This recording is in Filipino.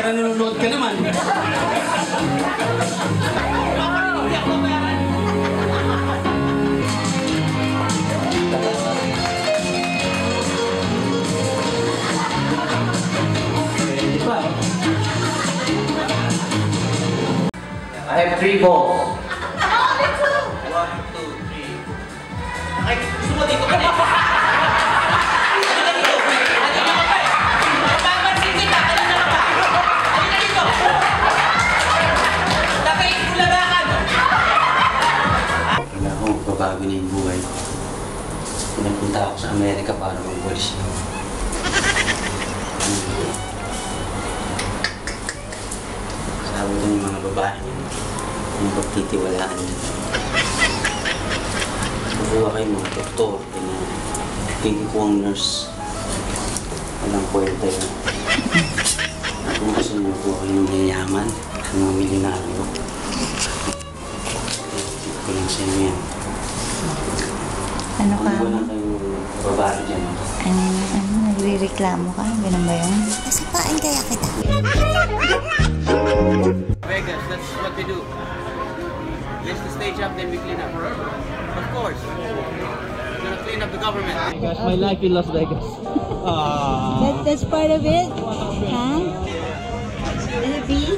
para nanonood ka naman. I have 3 balls. Ay, gusto mo dito ka na. Halika dito. Halika ka pa eh. Mapapansin kita. Halika ka pa. Halika dito. Nakain ko labakan. Wala akong magbabago na yung buhay. Pinapunta ako sa Amerika para magpulis. Sabi ko yung mga babae. Yung pagtitiwalaan nila. Kukuha kayo mga doktor, kikikuha ang nurse. Walang kwenta yun. At kung gusto nyo kuha kayo ng mayayaman, ng mga milyonaryo, hindi ko lang sa inyo yan. Ano ka? Kung wala kayong babae dyan. Nagre-reklamo ka? Ganun ba yun? Nasapain kaya kita. Vegas, that's what we do. Let's the stage up, then we clean up. Of course. We're gonna clean up the government. Hey guys, my life in Las Vegas. That's part of it? Huh? Will it be?